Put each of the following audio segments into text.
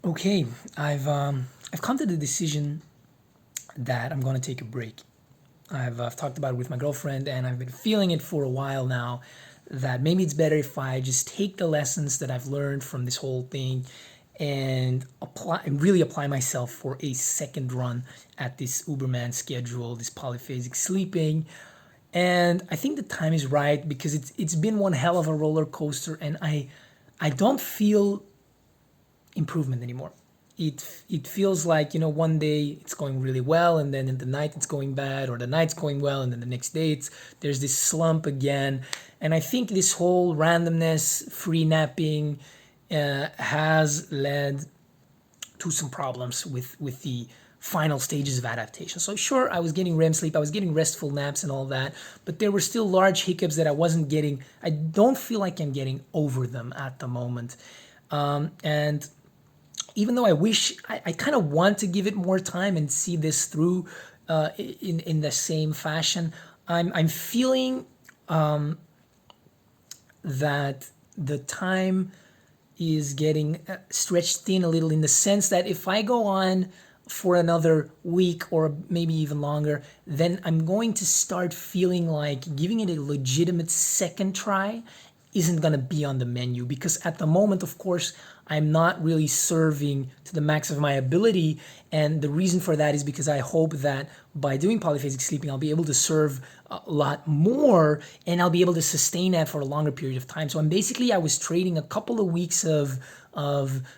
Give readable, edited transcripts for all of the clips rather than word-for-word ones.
Okay, I've come to the decision that I'm going to take a break. I've talked about it with my girlfriend, and I've been feeling it for a while now. That maybe it's better if I just take the lessons that I've learned from this whole thing and apply and really apply myself for a second run at this Uberman schedule, this polyphasic sleeping. And I think the time is right because it's been one hell of a roller coaster, and I don't feel improvement anymore. It feels like, one day it's going really well, and then in the night it's going bad, or the night's going well and then the next day there's this slump again. And I think this whole randomness, free napping, has led to some problems with the final stages of adaptation. So sure, I was getting REM sleep, I was getting restful naps and all that, but there were still large hiccups that I wasn't getting. I don't feel like I'm getting over them at the moment. And even though I kind of want to give it more time and see this through in the same fashion, I'm feeling that the time is getting stretched thin a little, in the sense that if I go on for another week or maybe even longer, then I'm going to start feeling like giving it a legitimate second try isn't going to be on the menu, because at the moment, of course, I'm not really serving to the max of my ability. And the reason for that is because I hope that by doing polyphasic sleeping, I'll be able to serve a lot more, and I'll be able to sustain that for a longer period of time. So I was trading a couple of weeks of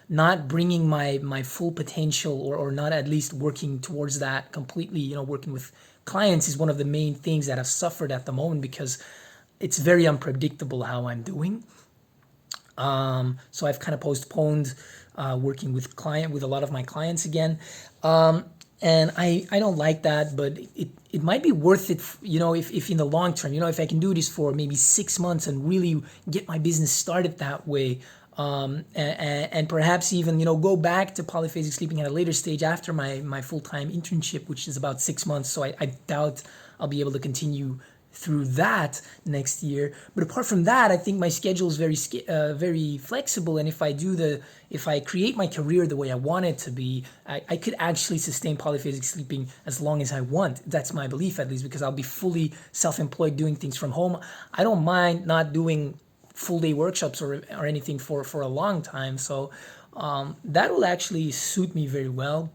not bringing my full potential, or not at least working towards that completely. Working with clients is one of the main things that I've suffered at the moment, because it's very unpredictable how I'm doing. So I've kind of postponed working with a lot of my clients again. And I don't like that, but it might be worth it, if in the long term, if I can do this for maybe 6 months and really get my business started that way. And perhaps even, go back to polyphasic sleeping at a later stage after my full-time internship, which is about 6 months. So I doubt I'll be able to continue through that next year. But apart from that, I think my schedule is very flexible, and if I create my career the way I want it to be, I could actually sustain polyphasic sleeping as long as I want. That's my belief, at least, because I'll be fully self-employed doing things from home. I don't mind not doing full day workshops or anything for a long time. So that will actually suit me very well.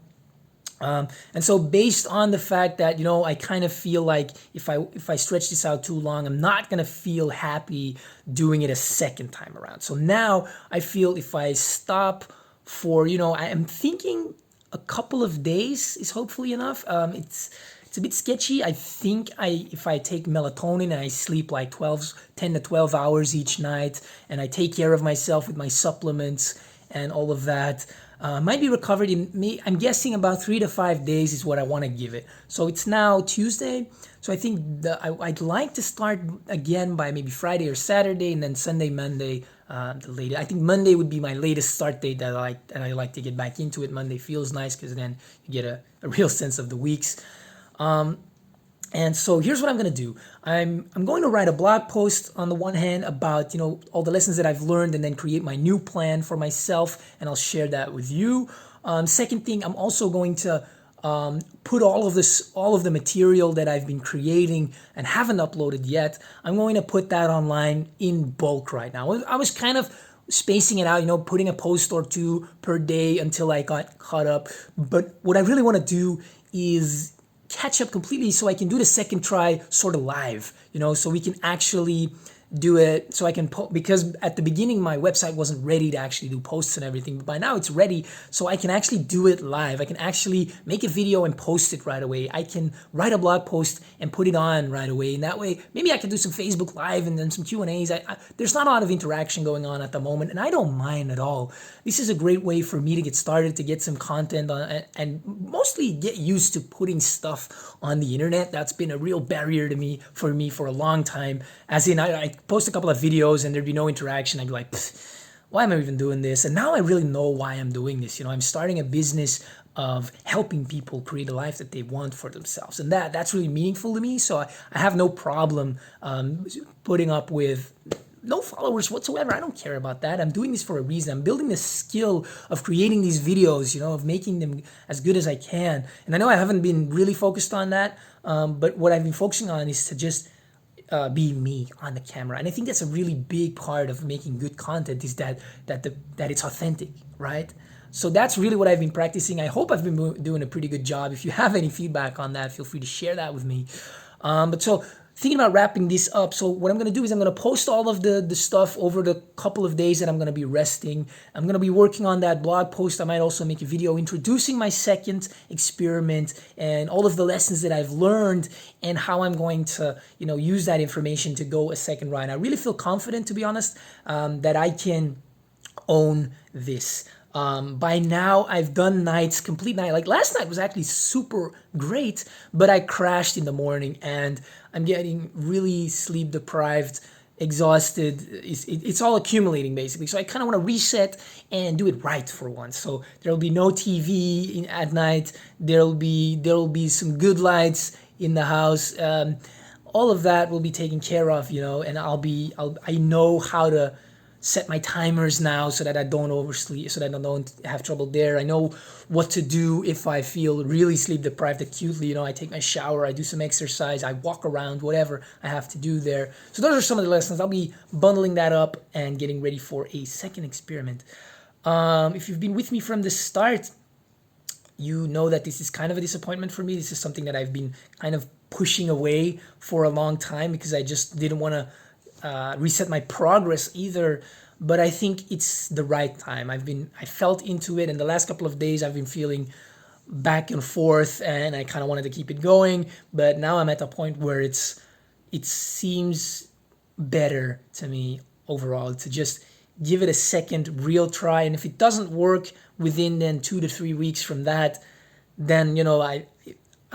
And so, based on the fact that, I kind of feel like if I stretch this out too long, I'm not gonna feel happy doing it a second time around. So now I feel if I stop for, I am thinking a couple of days is hopefully enough. It's a bit sketchy. I think if I take melatonin and I sleep like 10 to 12 hours each night, and I take care of myself with my supplements and all of that, might be recovered in me. I'm guessing about 3 to 5 days is what I want to give it. So it's now Tuesday. So I think I'd like to start again by maybe Friday or Saturday, and then Sunday, Monday, the latest. I think Monday would be my latest start date that I like to get back into it. Monday feels nice because then you get a real sense of the weeks. And so here's what I'm going to do. I'm going to write a blog post on the one hand about, all the lessons that I've learned, and then create my new plan for myself, and I'll share that with you. Second thing, I'm also going to put all of the material that I've been creating and haven't uploaded yet. I'm going to put that online in bulk right now. I was kind of spacing it out, putting a post or two per day until I got caught up. But what I really want to do is catch up completely, so I can do the second try sort of live, so we can actually do it. So I can because at the beginning my website wasn't ready to actually do posts and everything, but by now it's ready, so I can actually do it live. I can actually make a video and post it right away. I can write a blog post and put it on right away, and that way maybe I can do some Facebook Live and then some Q&As. There's not a lot of interaction going on at the moment, and I don't mind at all. This is a great way for me to get started, to get some content on, and mostly get used to putting stuff on the internet. That's been a real barrier to me for a long time. As in, I post a couple of videos and there'd be no interaction. I'd be like, why am I even doing this? And now I really know why I'm doing this. I'm starting a business of helping people create a life that they want for themselves, and that's really meaningful to me. So I have no problem putting up with no followers whatsoever. I don't care about that. I'm doing this for a reason. I'm building the skill of creating these videos, of making them as good as I can. And I know I haven't been really focused on that, but what I've been focusing on is to just be me on the camera. And I think that's a really big part of making good content, is that it's authentic, right? So that's really what I've been practicing. I hope I've been doing a pretty good job. If you have any feedback on that, feel free to share that with me. But so thinking about wrapping this up, so what I'm going to do is I'm going to post all of the stuff over the couple of days that I'm going to be resting. I'm going to be working on that blog post. I might also make a video introducing my second experiment and all of the lessons that I've learned and how I'm going to use that information to go a second ride. I really feel confident, to be honest, that I can own this. By now, I've done nights, complete night. Like last night was actually super great, but I crashed in the morning and I'm getting really sleep deprived, exhausted. It's all accumulating basically. So I kind of want to reset and do it right for once. So there'll be no TV at night. There'll be some good lights in the house. All of that will be taken care of, and I know how to set my timers now so that I don't oversleep, so that I don't have trouble there. I know what to do if I feel really sleep deprived acutely. I take my shower, I do some exercise, I walk around, whatever I have to do there. So those are some of the lessons. I'll be bundling that up and getting ready for a second experiment. If you've been with me from the start, you know that this is kind of a disappointment for me. This is something that I've been kind of pushing away for a long time because I just didn't want to reset my progress either, but I think it's the right time. I felt into it, and the last couple of days I've been feeling back and forth, and I kind of wanted to keep it going, but now I'm at a point where it seems better to me overall to just give it a second real try, and if it doesn't work within then 2 to 3 weeks from that, then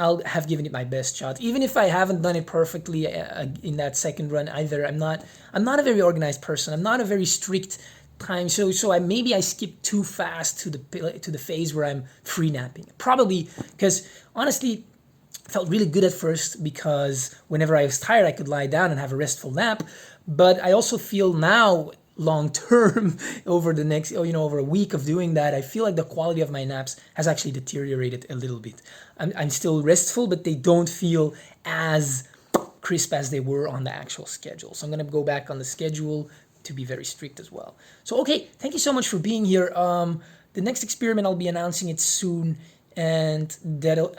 I'll have given it my best shot. Even if I haven't done it perfectly in that second run either. I'm not a very organized person. I'm not a very strict time. So maybe I skipped too fast to the phase where I'm free napping. Probably because honestly, it felt really good at first because whenever I was tired, I could lie down and have a restful nap. But I also feel now, long term, over the next over a week of doing that, I feel like the quality of my naps has actually deteriorated a little bit. I'm still restful, but they don't feel as crisp as they were on the actual schedule. So I'm going to go back on the schedule to be very strict as well. So okay, thank you so much for being here. The next experiment, I'll be announcing it soon, and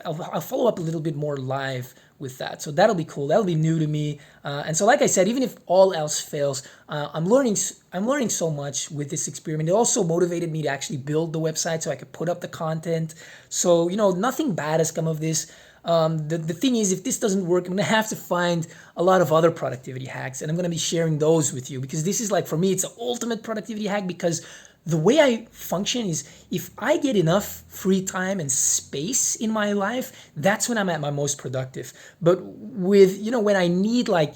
I'll follow up a little bit more live with that. So that'll be cool. That'll be new to me. And so like I said, even if all else fails, I'm learning so much with this experiment. It also motivated me to actually build the website so I could put up the content. So, nothing bad has come of this. The thing is, if this doesn't work, I'm going to have to find a lot of other productivity hacks, and I'm going to be sharing those with you because this is like, for me, it's the ultimate productivity hack because the way I function is if I get enough free time and space in my life, that's when I'm at my most productive. But with, when I need like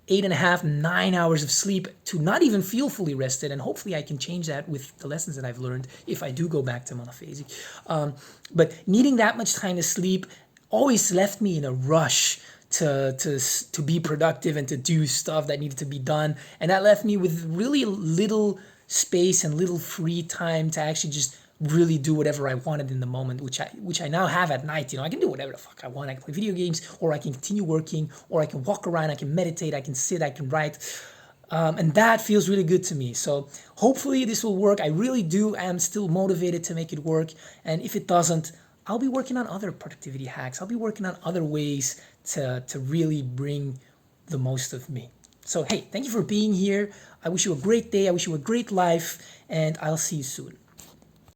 8.5, 9 hours of sleep to not even feel fully rested, and hopefully I can change that with the lessons that I've learned if I do go back to monophasic. But needing that much time to sleep always left me in a rush to be productive and to do stuff that needed to be done. And that left me with really little space and little free time to actually just really do whatever I wanted in the moment, which I now have at night. I can do whatever the fuck I want. I can play video games, or I can continue working, or I can walk around, I can meditate, I can sit, I can write. And that feels really good to me. So hopefully this will work. I really do. I am still motivated to make it work. And if it doesn't, I'll be working on other productivity hacks. I'll be working on other ways to really bring the most of me. So, hey, thank you for being here. I wish you a great day. I wish you a great life, and I'll see you soon.